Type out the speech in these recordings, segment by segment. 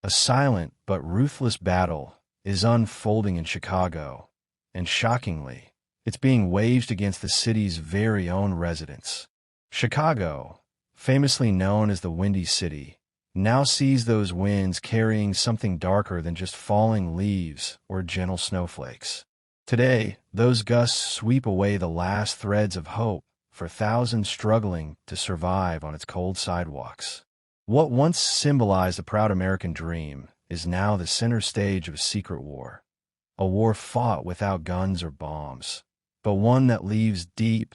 A silent but ruthless battle is unfolding in Chicago, and shockingly, it's being waged against the city's very own residents. Chicago, famously known as the Windy City, now sees those winds carrying something darker than just falling leaves or gentle snowflakes. Today, those gusts sweep away the last threads of hope for thousands struggling to survive on its cold sidewalks. What once symbolized the proud American dream is now the center stage of a secret war. A war fought without guns or bombs, but one that leaves deep,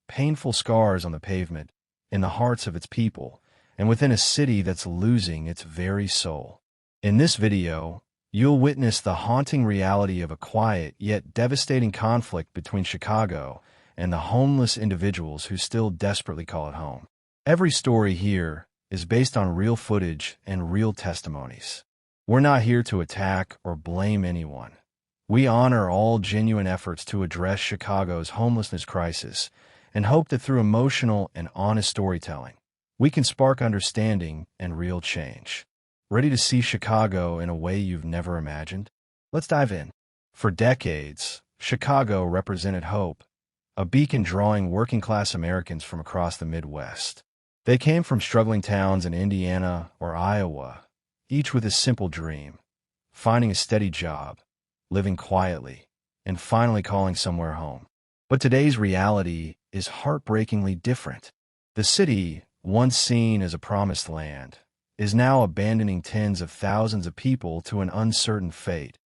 painful scars on the pavement, in the hearts of its people, and within a city that's losing its very soul. In this video, you'll witness the haunting reality of a quiet yet devastating conflict between Chicago and the homeless individuals who still desperately call it home. Every story here is based on real footage and real testimonies. We're not here to attack or blame anyone. We honor all genuine efforts to address Chicago's homelessness crisis and hope that through emotional and honest storytelling, we can spark understanding and real change. Ready to see Chicago in a way you've never imagined? Let's dive in. For decades, Chicago represented hope, a beacon drawing working-class Americans from across the Midwest. They came from struggling towns in Indiana or Iowa, each with a simple dream: finding a steady job, living quietly, and finally calling somewhere home. But today's reality is heartbreakingly different. The city, once seen as a promised land, is now abandoning tens of thousands of people to an uncertain fate,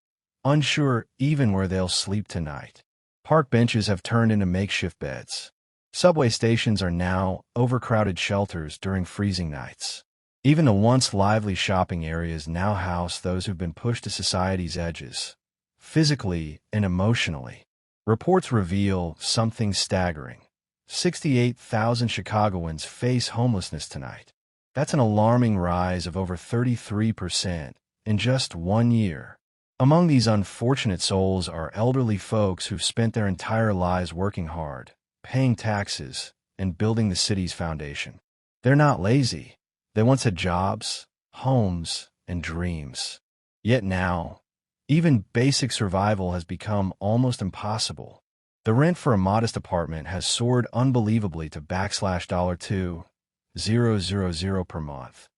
unsure even where they'll sleep tonight. Park benches have turned into makeshift beds. Subway stations are now overcrowded shelters during freezing nights. Even the once lively shopping areas now house those who've been pushed to society's edges, physically and emotionally. Reports reveal something staggering. 68,000 Chicagoans face homelessness tonight. That's an alarming rise of over 33% in just 1 year. Among these unfortunate souls are elderly folks who've spent their entire lives working hard, paying taxes, and building the city's foundation. They're not lazy. They once had jobs, homes, and dreams. Yet now, even basic survival has become almost impossible. The rent for a modest apartment has soared unbelievably to $2,000 per month,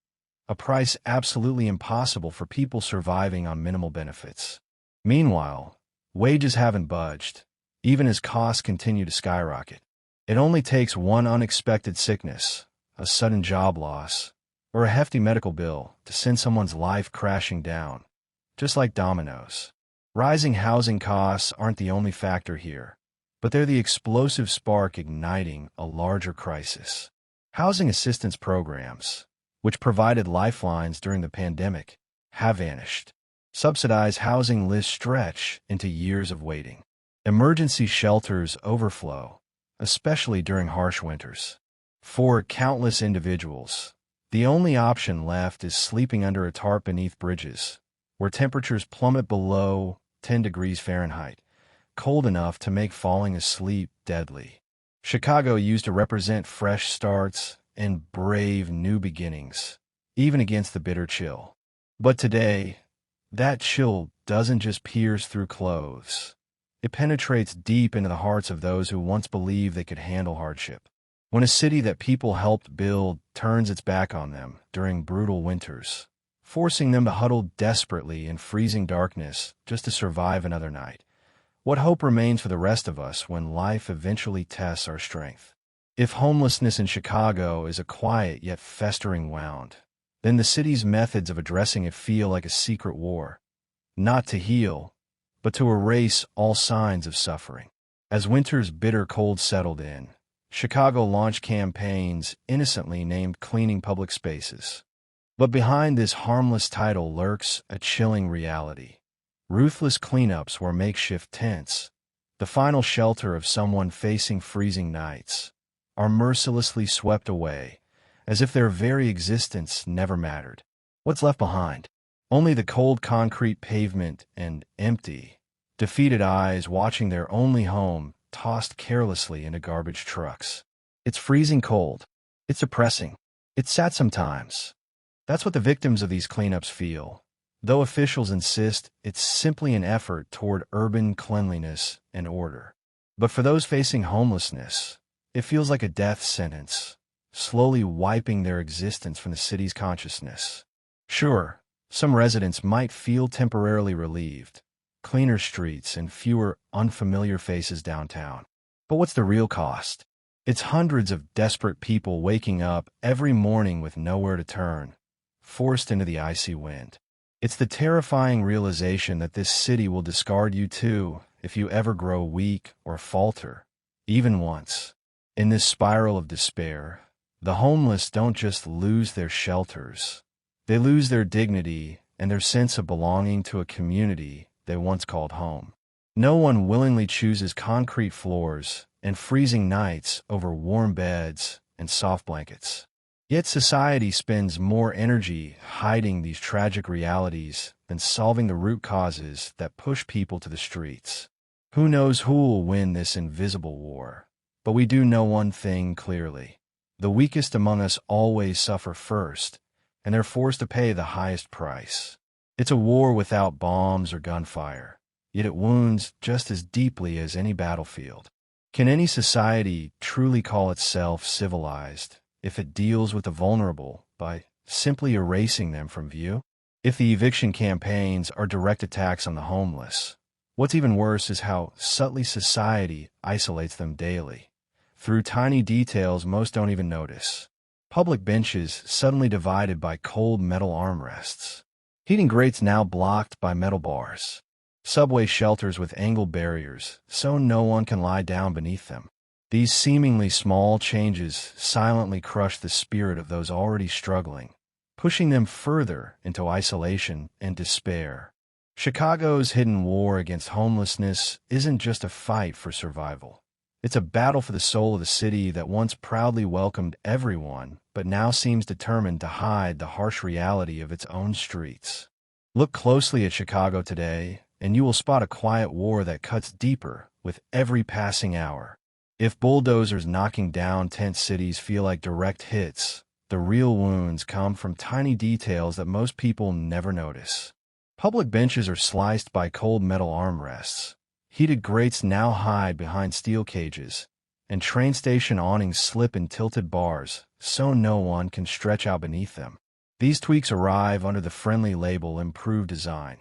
a price absolutely impossible for people surviving on minimal benefits. Meanwhile, wages haven't budged, even as costs continue to skyrocket. It only takes one unexpected sickness, a sudden job loss, or a hefty medical bill to send someone's life crashing down, just like dominoes. Rising housing costs aren't the only factor here, but they're the explosive spark igniting a larger crisis. Housing assistance programs, which provided lifelines during the pandemic, have vanished. Subsidized housing lists stretch into years of waiting. Emergency shelters overflow, especially during harsh winters. For countless individuals, the only option left is sleeping under a tarp beneath bridges, where temperatures plummet below 10 degrees Fahrenheit, cold enough to make falling asleep deadly. Chicago used to represent fresh starts and brave new beginnings, even against the bitter chill. But today, that chill doesn't just pierce through clothes. It penetrates deep into the hearts of those who once believed they could handle hardship. When a city that people helped build turns its back on them during brutal winters, forcing them to huddle desperately in freezing darkness just to survive another night, what hope remains for the rest of us when life eventually tests our strength? If homelessness in Chicago is a quiet yet festering wound, then the city's methods of addressing it feel like a secret war, not to heal, but to erase all signs of suffering. As winter's bitter cold settled in, Chicago launched campaigns innocently named Cleaning Public Spaces. But behind this harmless title lurks a chilling reality. Ruthless cleanups were makeshift tents, the final shelter of someone facing freezing nights, are mercilessly swept away, as if their very existence never mattered. What's left behind? Only the cold concrete pavement and empty, defeated eyes watching their only home tossed carelessly into garbage trucks. It's freezing cold. It's depressing. It's sad sometimes. That's what the victims of these cleanups feel, though officials insist it's simply an effort toward urban cleanliness and order. But for those facing homelessness, it feels like a death sentence, slowly wiping their existence from the city's consciousness. Sure, some residents might feel temporarily relieved, cleaner streets and fewer unfamiliar faces downtown. But what's the real cost? It's hundreds of desperate people waking up every morning with nowhere to turn, forced into the icy wind. It's the terrifying realization that this city will discard you too if you ever grow weak or falter, even once. In this spiral of despair, the homeless don't just lose their shelters. They lose their dignity and their sense of belonging to a community they once called home. No one willingly chooses concrete floors and freezing nights over warm beds and soft blankets. Yet society spends more energy hiding these tragic realities than solving the root causes that push people to the streets. Who knows who will win this invisible war? But we do know one thing clearly. The weakest among us always suffer first, and they're forced to pay the highest price. It's a war without bombs or gunfire, yet it wounds just as deeply as any battlefield. Can any society truly call itself civilized if it deals with the vulnerable by simply erasing them from view? If the eviction campaigns are direct attacks on the homeless, what's even worse is how subtly society isolates them daily, through tiny details most don't even notice. Public benches suddenly divided by cold metal armrests. Heating grates now blocked by metal bars. Subway shelters with angled barriers so no one can lie down beneath them. These seemingly small changes silently crush the spirit of those already struggling, pushing them further into isolation and despair. Chicago's hidden war against homelessness isn't just a fight for survival. It's a battle for the soul of the city that once proudly welcomed everyone, but now seems determined to hide the harsh reality of its own streets. Look closely at Chicago today, and you will spot a quiet war that cuts deeper with every passing hour. If bulldozers knocking down tent cities feel like direct hits, the real wounds come from tiny details that most people never notice. Public benches are sliced by cold metal armrests. Heated grates now hide behind steel cages, and train station awnings slip in tilted bars so no one can stretch out beneath them. These tweaks arrive under the friendly label improved design.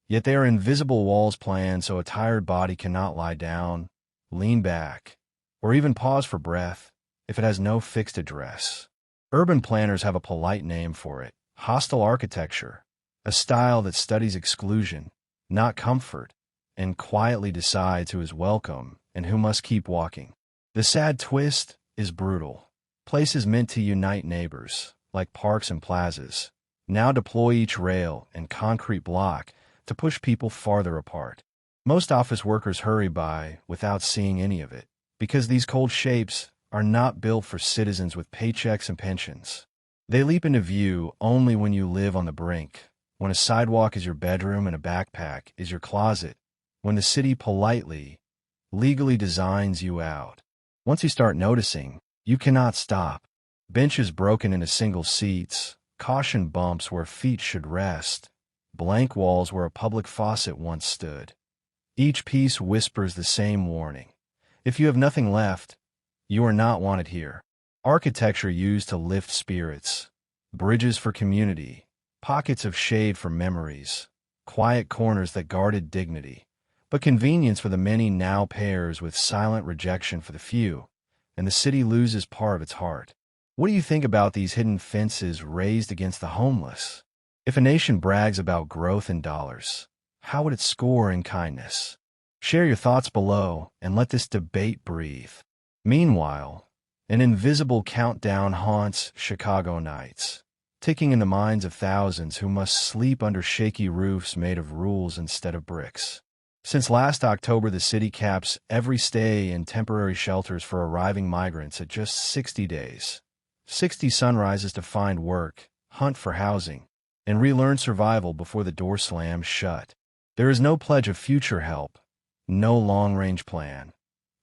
Yet they are invisible walls planned so a tired body cannot lie down, lean back, or even pause for breath if it has no fixed address. Urban planners have a polite name for it: hostile architecture, a style that studies exclusion, not comfort, and quietly decides who is welcome and who must keep walking. The sad twist is brutal. Places meant to unite neighbors, like parks and plazas, now deploy each rail and concrete block to push people farther apart. Most office workers hurry by without seeing any of it, because these cold shapes are not built for citizens with paychecks and pensions. They leap into view only when you live on the brink, when a sidewalk is your bedroom and a backpack is your closet, when the city politely, legally designs you out. Once you start noticing, you cannot stop. Benches broken into single seats, caution bumps where feet should rest, blank walls where a public faucet once stood. Each piece whispers the same warning. If you have nothing left, you are not wanted here. Architecture used to lift spirits, bridges for community, pockets of shade for memories, quiet corners that guarded dignity. But convenience for the many now pairs with silent rejection for the few, and the city loses part of its heart. What do you think about these hidden fences raised against the homeless? If a nation brags about growth in dollars, how would it score in kindness? Share your thoughts below and let this debate breathe. Meanwhile, an invisible countdown haunts Chicago nights, ticking in the minds of thousands who must sleep under shaky roofs made of rules instead of bricks. Since last October, the city caps every stay in temporary shelters for arriving migrants at just 60 days. 60 sunrises to find work, hunt for housing, and relearn survival before the door slams shut. There is no pledge of future help, no long-range plan,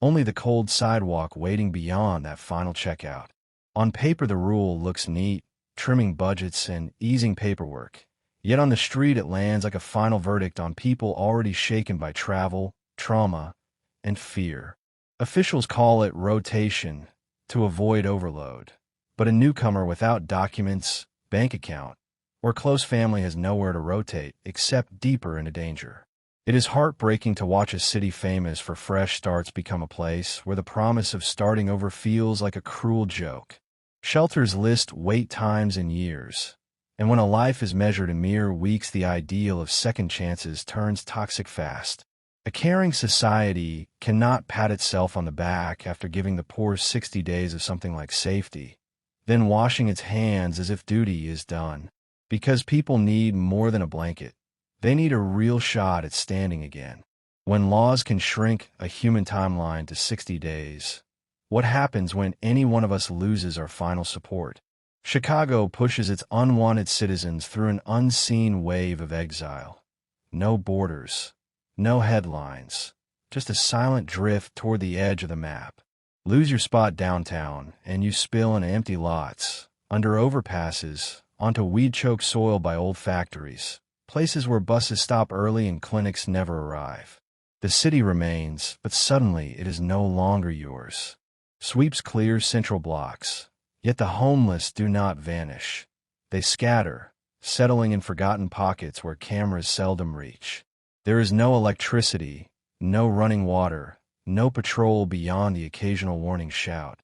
only the cold sidewalk waiting beyond that final checkout. On paper, the rule looks neat, trimming budgets and easing paperwork, Yet on the street it lands like a final verdict on people already shaken by travel, trauma, and fear. Officials call it rotation to avoid overload, but a newcomer without documents, bank account, or close family has nowhere to rotate except deeper into danger. It is heartbreaking to watch a city famous for fresh starts become a place where the promise of starting over feels like a cruel joke. Shelters list wait times in years, and when a life is measured in mere weeks, the ideal of second chances turns toxic fast. A caring society cannot pat itself on the back after giving the poor 60 days of something like safety, then washing its hands as if duty is done. Because people need more than a blanket. They need a real shot at standing again. When laws can shrink a human timeline to 60 days, what happens when any one of us loses our final support? Chicago pushes its unwanted citizens through an unseen wave of exile. No borders, no headlines, just a silent drift toward the edge of the map. Lose your spot downtown, and you spill into empty lots, under overpasses, onto weed-choked soil by old factories, places where buses stop early and clinics never arrive. The city remains, but suddenly it is no longer yours. Sweeps clear central blocks, yet the homeless do not vanish. They scatter, settling in forgotten pockets where cameras seldom reach. There is no electricity, no running water, no patrol beyond the occasional warning shout.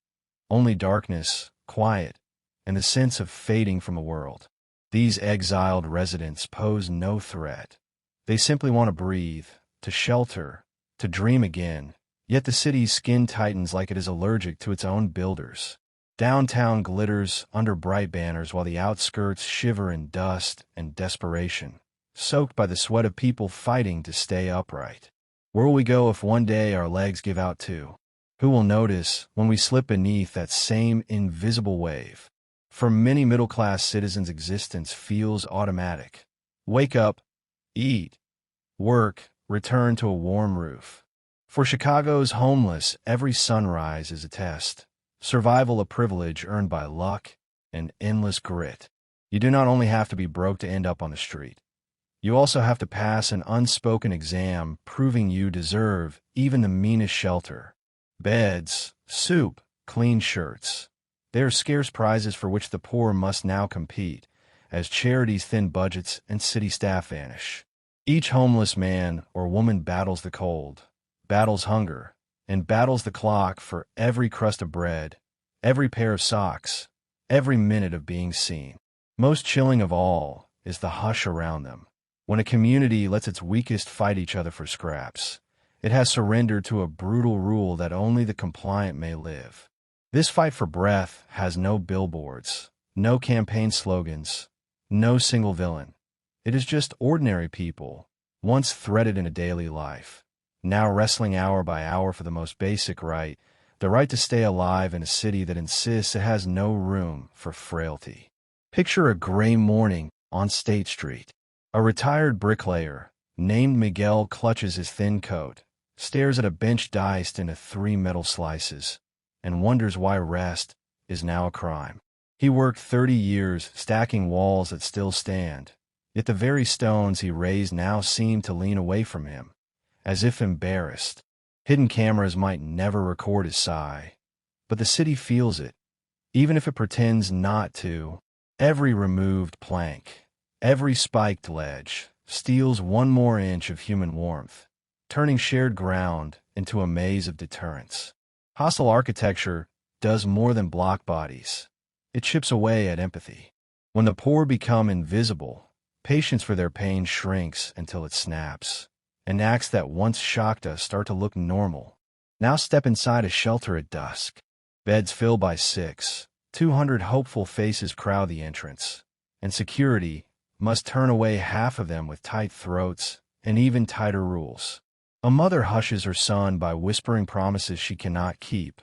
Only darkness, quiet, and the sense of fading from the world. These exiled residents pose no threat. They simply want to breathe, to shelter, to dream again, yet the city's skin tightens like it is allergic to its own builders. Downtown glitters under bright banners while the outskirts shiver in dust and desperation, soaked by the sweat of people fighting to stay upright. Where will we go if one day our legs give out too? Who will notice when we slip beneath that same invisible wave? For many middle-class citizens, existence feels automatic. Wake up, eat, work, return to a warm roof. For Chicago's homeless, every sunrise is a test. Survival a privilege earned by luck and endless grit. You do not only have to be broke to end up on the street. You also have to pass an unspoken exam proving you deserve even the meanest shelter. Beds, soup, clean shirts. They are scarce prizes for which the poor must now compete, as charities thin budgets and city staff vanish. Each homeless man or woman battles the cold, battles hunger, and battles the clock for every crust of bread, every pair of socks, every minute of being seen. Most chilling of all is the hush around them. When a community lets its weakest fight each other for scraps, it has surrendered to a brutal rule that only the compliant may live. This fight for breath has no billboards, no campaign slogans, no single villain. It is just ordinary people, once threaded into daily life, now wrestling hour by hour for the most basic right, the right to stay alive in a city that insists it has no room for frailty. Picture a gray morning on State Street. A retired bricklayer, named Miguel, clutches his thin coat, stares at a bench diced into 3 metal slices, and wonders why rest is now a crime. He worked 30 years stacking walls that still stand, yet the very stones he raised now seem to lean away from him, as if embarrassed. Hidden cameras might never record his sigh, but the city feels it, even if it pretends not to. Every removed plank, every spiked ledge, steals 1 more inch of human warmth, turning shared ground into a maze of deterrence. Hostile architecture does more than block bodies. It chips away at empathy. When the poor become invisible, patience for their pain shrinks until it snaps, and acts that once shocked us start to look normal. Now step inside a shelter at dusk. Beds fill by 6, 200 hopeful faces crowd the entrance, and security must turn away half of them with tight throats and even tighter rules. A mother hushes her son by whispering promises she cannot keep,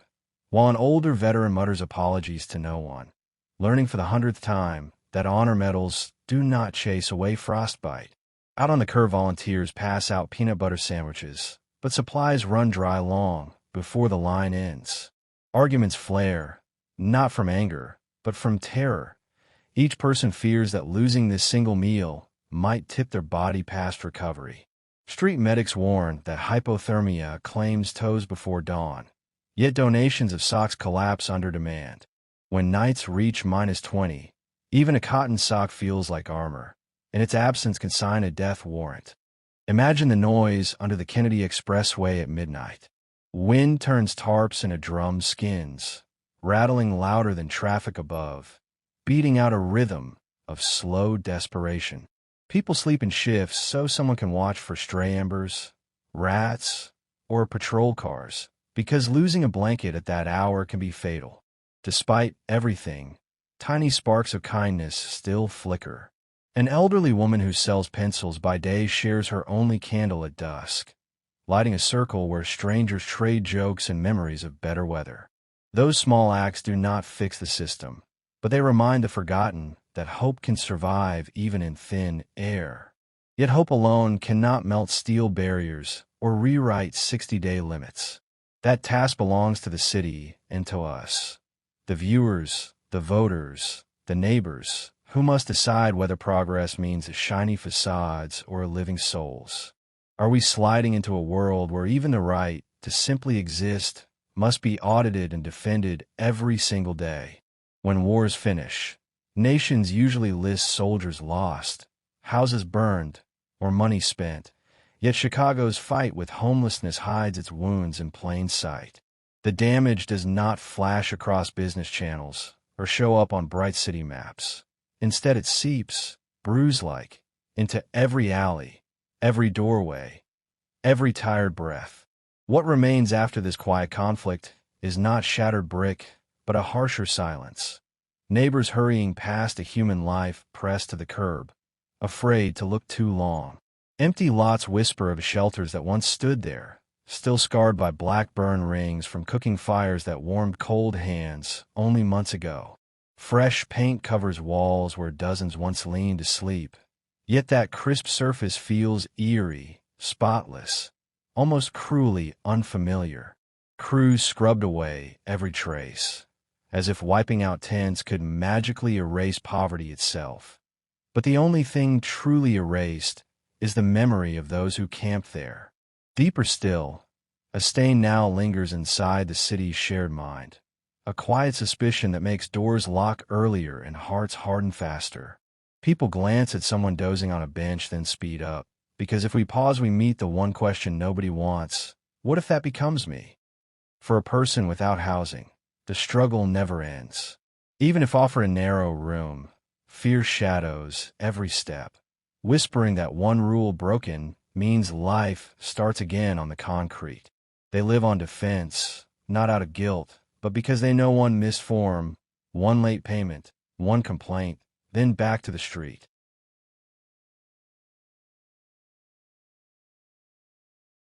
while an older veteran mutters apologies to no one, learning for the 100th time that honor medals do not chase away frostbite. Out on the curb, volunteers pass out peanut butter sandwiches, but supplies run dry long before the line ends. Arguments flare, not from anger, but from terror. Each person fears that losing this single meal might tip their body past recovery. Street medics warn that hypothermia claims toes before dawn, yet donations of socks collapse under demand. When nights reach -20, even a cotton sock feels like armor, and its absence can sign a death warrant. Imagine the noise under the Kennedy Expressway at midnight. Wind turns tarps into drum skins, rattling louder than traffic above, beating out a rhythm of slow desperation. People sleep in shifts so someone can watch for stray embers, rats, or patrol cars, because losing a blanket at that hour can be fatal. Despite everything, tiny sparks of kindness still flicker. An elderly woman who sells pencils by day shares her only candle at dusk, lighting a circle where strangers trade jokes and memories of better weather. Those small acts do not fix the system, but they remind the forgotten that hope can survive even in thin air. Yet hope alone cannot melt steel barriers or rewrite 60-day limits. That task belongs to the city and to us, the viewers, the voters, the neighbors, who must decide whether progress means shiny facades or living souls. Are we sliding into a world where even the right to simply exist must be audited and defended every single day? When wars finish, nations usually list soldiers lost, houses burned, or money spent. Yet Chicago's fight with homelessness hides its wounds in plain sight. The damage does not flash across business channels or show up on bright city maps. Instead, it seeps, bruise-like, into every alley, every doorway, every tired breath. What remains after this quiet conflict is not shattered brick, but a harsher silence. Neighbors hurrying past a human life pressed to the curb, afraid to look too long. Empty lots whisper of shelters that once stood there, still scarred by black burn rings from cooking fires that warmed cold hands only months ago. Fresh paint covers walls where dozens once leaned to sleep, yet that crisp surface feels eerie, spotless, almost cruelly unfamiliar. Crews scrubbed away every trace, as if wiping out tents could magically erase poverty itself. But the only thing truly erased is the memory of those who camped there. Deeper still, a stain now lingers inside the city's shared mind. A quiet suspicion that makes doors lock earlier and hearts harden faster. People glance at someone dozing on a bench, then speed up, because if we pause, we meet the one question nobody wants: what if that becomes me? For a person without housing, the struggle never ends. Even if offered a narrow room, fear shadows every step, whispering that one rule broken means life starts again on the concrete. They live on defense, not out of guilt, but because they know one missed form, one late payment, one complaint, then back to the street.